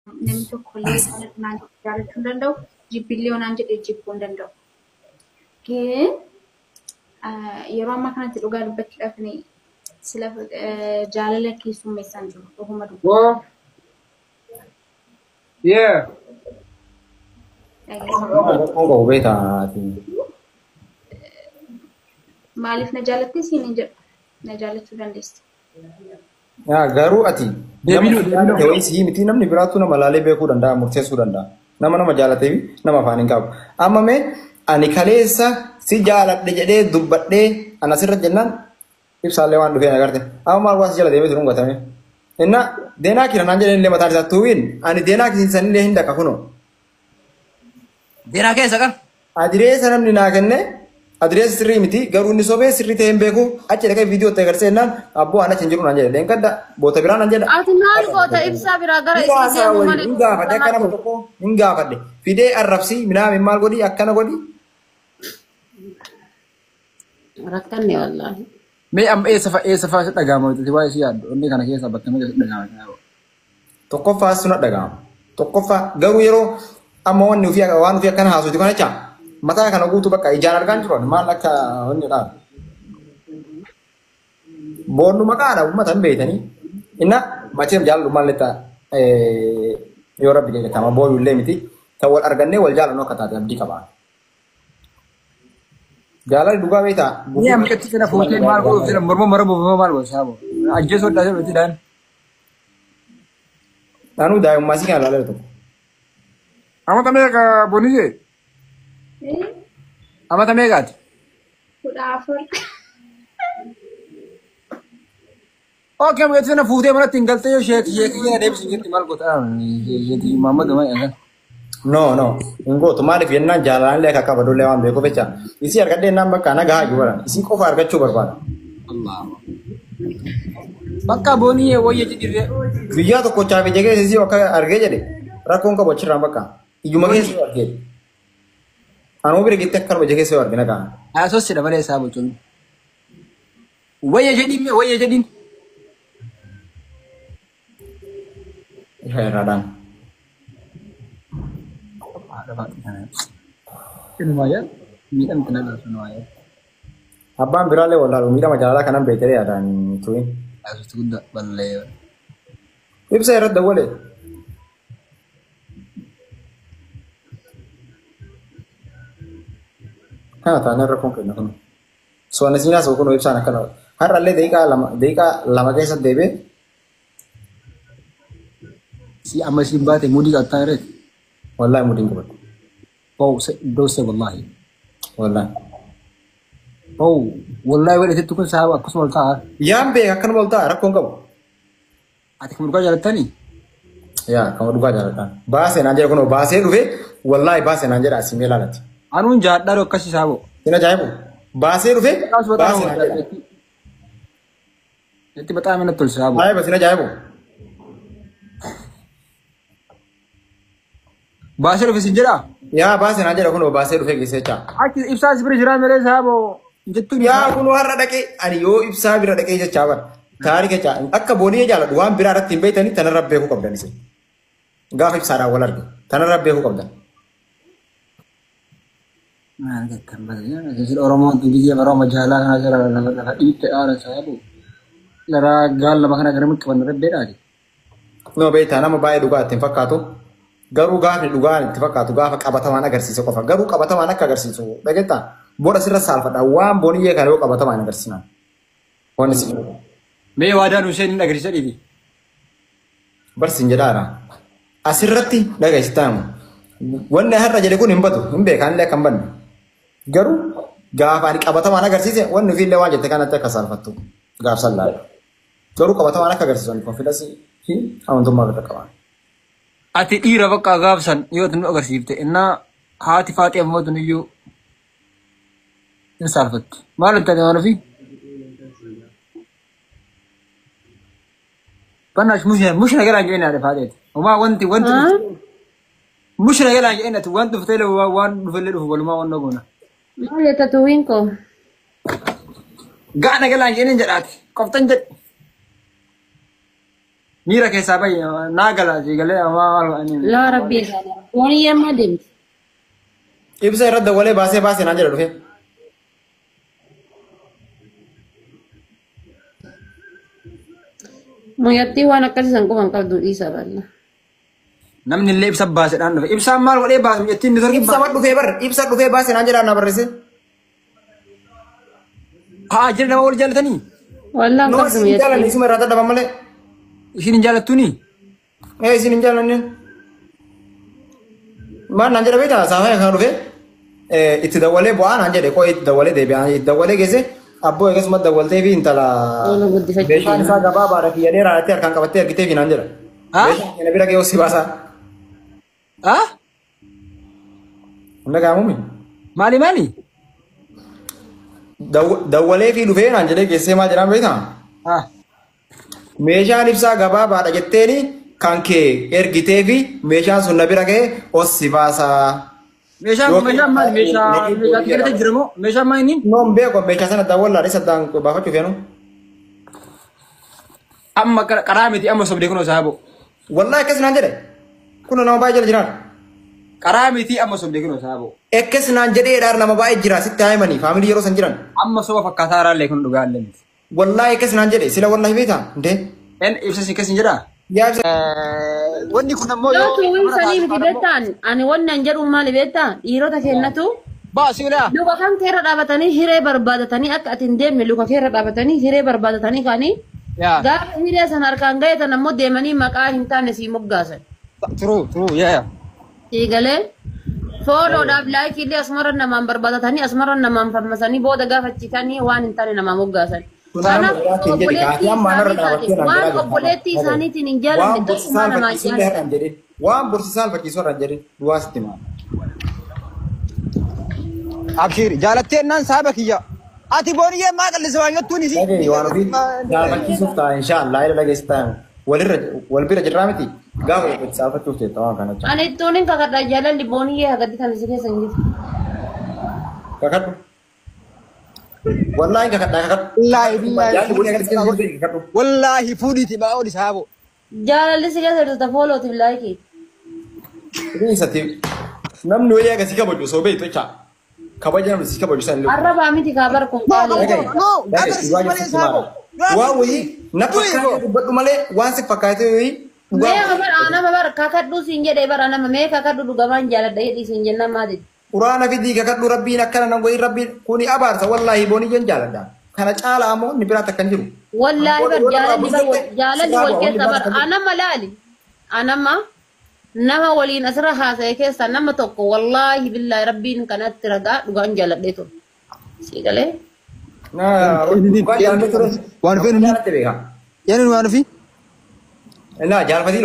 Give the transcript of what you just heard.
namni tokko illee naan jaalachuu hin danda'u. Jibbillee naan jedhee jibbuu hin danda'u. Kee yeroo ammaa kanatti dhugaa dubbachuudhaaf sila jaalala keessummeessaan jiru. Dhuguma dubbii. Well, yeah. Kau beta ati. Maaliif na jaalatte siin hin jedhu. Na jaalachuu dandeessa. Ya garuu ati. Namni si miti namni biraatu nama laalee beekuu danda'a murteessuu danda'a. Nama jaalatee nama afaan hin qabu. Amma mee ani kaleessa si jaaladhe jedhee dubbadhee ana sirra jennaan ibsaallee waan dhufee agarte. Amma maal waas jala deemee turuun gatame. Inna deenaa kira naan jedhanii illee mataan isaa tuwiin ani deenaa kisiinsan illee hin dhaqa kunoo. Deenaa keessa kan? Adireessa namni naa kenne adireessa sirrii miti garuu inni sobee sirrii ta'e hin beeku achi dhaqee viidiyoo ta'e agarsiise jennaan abboo ana hin jiru naan jedhe dheenkadda boota biraa naan jedha. Ati maal goota ibsaa biraa gara isin deemu malee. Hin gaafadhe akka nama tokko hin gaafadhe fidee arrabsii minaamin maal godhi akkana godhi. Rakkanne wallaahi. Mee amma eessa fa'a dhaga'ama waa ishee yaaddu onni kana keessa bakka meeqa dhaga'ama. Tokkoffaa suna dhaga'ama. Tokkoffaa garuu yeroo amma waan ofii akkana haasuuti kana jecha mataa kana guutuu bakka ijaan argaan jiru maal akka wanni dhaan. Boonnu maqaadha uummata hin beekanii. Inna macheem jaalalummaan letta yoo rabbi jaallatama booyu illee miti kan wal argannee wal jaalannu akka taate abdii qabaa. Jaalala dhugaa beektaa. Ni amma itti kana fuutee maal godhu fira morma maal godhu saabo. Ajjeesoo adda itti dhaan. Naannoo daa'imummaa si kana ilaalaa tokko. Amata meeqa bonise? Amata meeqaati? 14. Okay, amma itti kana fuutee manatti hin galtee yoo sheekii deebisi jirti maal godhaa? Sheekii Muhammad Umar. No. Ingootu maaliif yennaan jaalalaan lee akka qabadullee waan beekuuf jecha. Isii argadhee naan bakka nagaa jiru baran. Isii qofa argachuu barbaada. Bakka boonii wayya jedhirree. Guyyaa tokko chaafi jegee isii akka argee jedhe rakkoon qabu achirraan bakka. Iyyuma keessa yoo argee. Anuu bira gitti akka arba jegee yoo argina kaan. Asos si dabalee isaa bocuun. Wayya jedhin. Irraadhaan. Inumaayyaa miidhamti na dhaabsu numaayyaa. Abbaan biraallee wallaalu miidhama jaalalaa kanan beekee yaadaan tu'in. Asuutti guddaa ballee. Ibsa irratti dawwalee. Kana taanee rakkoon kenna kun. Soonna siinaa soo kunoo ibsaan akkana. Har'allee daqiiqaa lama keessatti deebi'ee. Si amma siin baate mudii qabtaa jireeti. Wallaahi mudiin qabatu. Doose wallaahi. Wallaahi. Wallaahi wedhetetti kun saaba akkasuma ol ta'a. Yaan beeka akkanuma ol ta'a rakkoon qabu. Ati kan dhugaa jaalattanii? Yaa kan dhugaa jaalatan. Baasee naan jedha kunoo baasee dhufee wallaahi baasee naan jedha asimee laalati. Anuun jaadhaa akkasii saabo. Sin ajaa'ibu. Baasee dhufee baasee naan jedha. Itti baxaa mana tolchi saabo. Ajaa'iba sin ajaa'ibu. Baasee dhufe sin jedhaa? Yaa baasee naan jedha kunoo baasee dhufee geessee jechaa. Achi ibsaa si bira jiraa malee saabo. Yaa kunoo har'a dhaqee ani yoo ibsaa bira dhaqee jechaa bara. Taarika jechaa akka boonii jaalladhu waan biraa irratti hin beektanii tanarra beekuu qabdan isin. Gaafa ibsaadhaan wal arge tanarra beekuu qabdan. Oromoon biyya Oromoo jaalaa kana jira lafa dhiitte aara sababu laraa gaallama kana gara mutti wanna rabbeedhaati. No beektaa nama baay'ee dhugaa ittiin fakkaatu garuu gaafa dhugaan itti fakkaatu gaafa qabatamaan agarsiisu qofa garuu qabatamaan akka agarsiisu dhageettaa booda sirra saalfadha waan booniyyee kana yoo qabatamaan agarsiisan. Wanni si Mee waadaan Hussein hin agarsiisa dhiibi. barsiin jedhaara. Asirratti dhageessitaan wanni har'a jedhe kun hin badu hin beekan illee kan banne. Garuu gaafa ani qabatamaan agarsiise wanni ofiillee waan jette kanatti akka saalfattu gaafsan laala. Garuu qabatamaan akka agarsiisan konfidasii fi amantummaa irra qaban. Ati dhiira bakka gaafsan yoo nu agarsiifte innaa haati faaxee ammoo iyyuu hin saalfattu. Maal hin taane waan ofii? Panash mushna galaan jedheen haadha faaxeeti. Homaa wanti mushna galaan jedheen ati waan dhuftee waan dhufellee dhufu walumaa waan goona. Maal jetta tuwiin koo? Gaana galaan jedheen jedhaati. Qoftan jedhe. Miira keessaa bahi naa gala galee amma لا ربي وني ما دمت Ibsa irratti dawwalee baasee naan jedha dhufe. ميتي وانا كرسن كمان قبضوا إيسا بالله namni illee ibsa baasedhaan dhufe. Ibsaan maal godhee baase ittiin ni Ibsa mat dhufee bar ibsa dhufee baasee naan jedha na barreesse. haa jira nama wal jaalatanii. والله Noo قبضوا isin hin jaalanne ميتي isuma irraa dadhaban malee. Ishiin hin jaalattuuni. Isin hin jaalanne. Maan naan jedha beektaa saafaa kan dhufe itti dawwalee bu'aa naan jedhe koo itti dawwalee deebi'aa itti dawwalee geesse abboo eegasuma dawwaltee fi intala والله بدي meeshaan فكر isaa gabaabaadha kiyyadee raadhattee harkaan qabattee ergitee fi naan jedha. Haa? Meeshaan kana bira ga'ee si baasaa. Haa? Hunda gaamumi. Maali? Dawwalee fi dhufee naan jedhee geessee maal jedhaan beektaa? Haa? Meeshaan ibsaa gabaabaadha jetteeni kan kee ergitee fi meeshaan sun na bira ga'ee os si baasaa. Meeshaan maali? Meeshaa tigirate jira moo? Meeshaan maal inni? Noon beeku meeshaa sana dawwallaa isa daan baafachuu feenu. Amma qaraa miti amma sobdee kunoo saaboo. Wallahi akkas naan jedhe. Kun nama baay'ee jala jiraan. Qaraa miti amma sobdee kunoo saaboo. Akkas naan jedheedhaan nama baay'ee jira sitti haimanii faamilii yeroo san jiran. Amma soba fakkaataa irraallee kun dhugaa illee miti. Wallahi akkas naan jedhe sila wallahi beektaa ndee. En ibsa si keessa hin jedhaa? Yaa ibsa. Wanni kun ammoo لو توين سليم تبتان أنا وانا نجرو مالي بيتان إيروتا كيناتو baasii ulaa. لوكا كان كيرا دابتاني هيري بربادتاني أكا أتندم لوكا كيرا دابتاني هيري بربادتاني كاني Yaa. غاب هيري سنار كان غاية تنمو ديماني مكا هنتان نسي مقاسا True yaa. إيغالي فولو داب لايكي اللي أسمرا نمان بربادتاني أسمرا نمان فرمساني بودا غافة تيكاني وان هنتان نمان مقاسا Kanaaf waan obboleettii isaaniitiin hin jaalanne tokkummaa namaa jaalatan. Waan borsisaan fakkiisuu irra hin jedhin duwwaa sitti himaa. Abshir jaalattee naan saaba kiyya. Ati booniyyee maa qallisa waan jettuun isi. Dhageenyi waan ofii jaalfachiisuuf ta'a inshaallah ila dhageessi ta'a wal bira jirraa miti gaafa itti saalfachuuf ta'e waan kana jecha. Ani ittooniin kakadhaa jaalalli booniyyee hagatti kan isi keessa hin jiru. Kakadhu. Wallahi kakadhaa kakadhu. Yaalli bunii agarsiisa kakadhu kakadhu. Wallaahi fuudhiiti maa oli saabo. Jaalalli si keessa jirtu foolootiif laayikii. Isatti namni wayii agarsiisa kabaju osoo beektu jecha kabaja namni si kabaju san illee. Arrabaa miti kaabar kun qaalee. Waan wayii na fakkaatee dubbadhu malee waan si fakkaatee wayii. Mee nama bar kakadhuu siin jedhee bara nama mee kakadhuu dhugamaan jaaladha jedhii siin jennaan maati. Quraana fidii kakadhu rabbiin akkana nan wayii rabbiin kuni abaarsa wallaahi booniyyoon jaaladha. Kana caalaa ammoo ni biraatti akkan jiru. Wallaahi bar jaalalli wal keessa bar anama laali. Anama nama waliin asirra haasa'e keessa nama tokko wallaahi billaahi rabbiin kanatti ragaa dhugaan jaaladhee ture. Sii galee. Waan Waan feenu ni. jaallatte beekaa. Yaani waan fi. Naa jaalfatii